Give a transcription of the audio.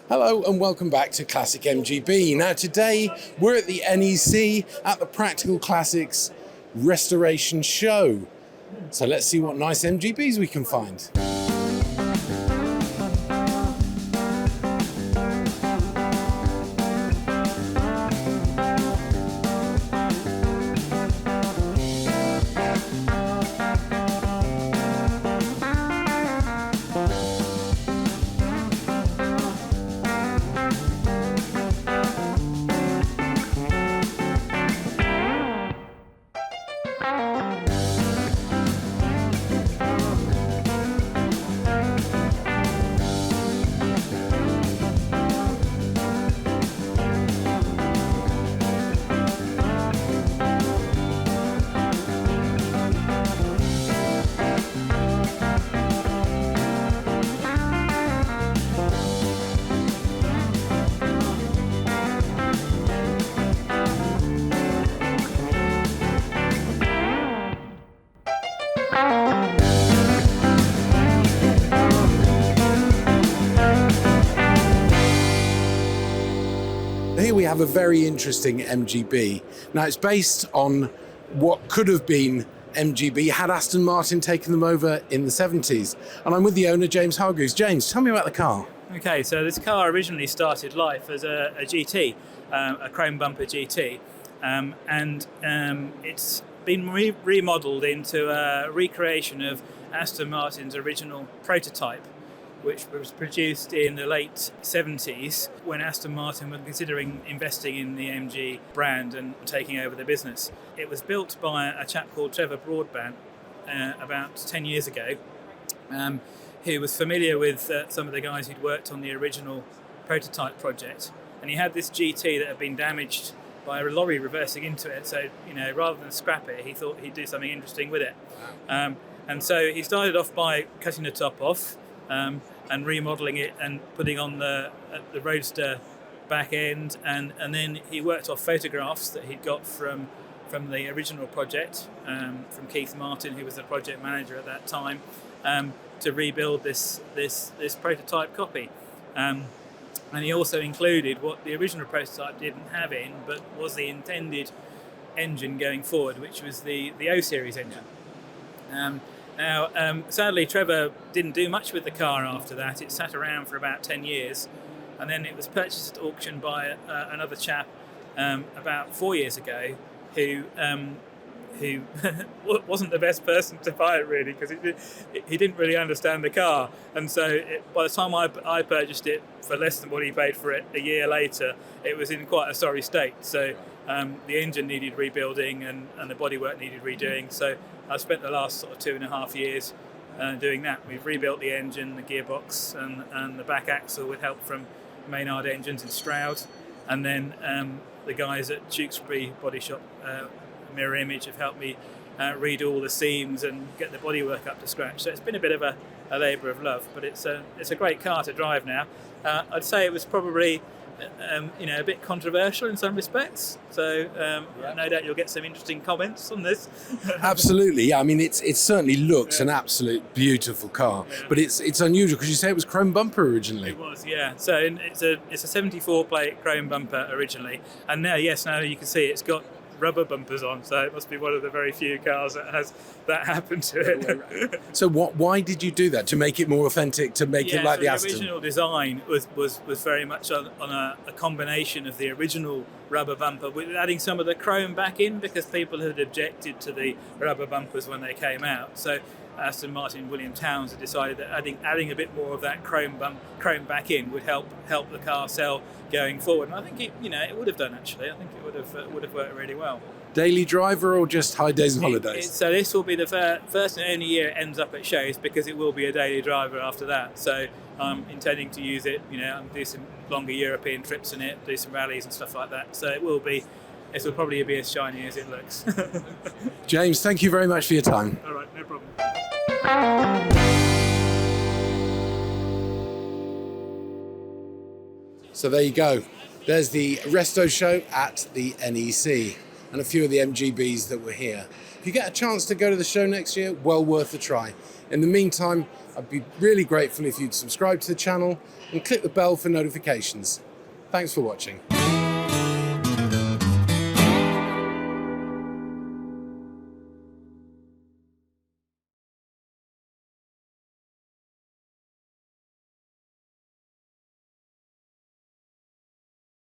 Hello and welcome back to Classic MGB. Now today we're at the NEC at the Practical Classics Restoration Show. So let's see what nice MGBs we can find. Here we have a very interesting MGB. Now it's based on what could have been MGB had Aston Martin taken them over in the 70s. And I'm with the owner, James Hargreaves. James, tell me about the car. Okay, so this car originally started life as a GT, a chrome bumper GT, and it's been remodeled into a recreation of Aston Martin's original prototype, which was produced in the late 70s when Aston Martin were considering investing in the MG brand and taking over the business. It was built by a chap called Trevor Broadbent about 10 years ago, who was familiar with some of the guys who'd worked on the original prototype project. And he had this GT that had been damaged by a lorry reversing into it. So, rather than scrap it, he thought he'd do something interesting with it. And so he started off by cutting the top off, and remodelling it and putting on the Roadster back end, and then he worked off photographs that he'd got from the original project, from Keith Martin, who was the project manager at that time, to rebuild this prototype copy. And he also included what the original prototype didn't have in, but was the intended engine going forward, which was the O Series engine. Now, sadly, Trevor didn't do much with the car after that. It sat around for about 10 years, and then it was purchased at auction by another chap about 4 years ago, who wasn't the best person to buy it, really, because he didn't really understand the car. And so by the time I purchased it for less than what he paid for it a year later, it was in quite a sorry state. So the engine needed rebuilding and the bodywork needed redoing. So I spent the last sort of 2.5 years doing that. We've rebuilt the engine, the gearbox, and the back axle with help from Maynard Engines in Stroud. And then the guys at Tewkesbury Body Shop, Mirror Image, have helped me redo all the seams and get the bodywork up to scratch. So it's been a bit of a labour of love, but it's a great car to drive now. I'd say it was probably a bit controversial in some respects, so no doubt you'll get some interesting comments on this. Absolutely, yeah. I mean, it certainly looks an absolute beautiful car, but it's unusual because you say it was chrome bumper originally. It was, yeah. So it's a 74 plate chrome bumper originally, and now you can see it's got rubber bumpers on, so it must be one of the very few cars that has that happen to it. So why did you do that? To make it more authentic, to make it like the Aston? The original design was very much on a combination of the original rubber bumper with adding some of the chrome back in, because people had objected to the rubber bumpers when they came out. So Aston Martin and William Towns had decided that adding a bit more of that chrome back in would help the car sell going forward. And I think it would have done, actually. I think it would have worked really well. Daily driver or just high days and holidays? So this will be the first and only year it ends up at shows, because it will be a daily driver after that. So I'm intending to use it, do some longer European trips in it, do some rallies and stuff like that. So it will probably be as shiny as it looks. James, thank you very much for your time. All right, no problem. So there you go. There's the Resto show at the NEC. and a few of the MGBs that were here. If you get a chance to go to the show next year, well worth a try. In the meantime, I'd be really grateful if you'd subscribe to the channel and click the bell for notifications. Thanks for watching.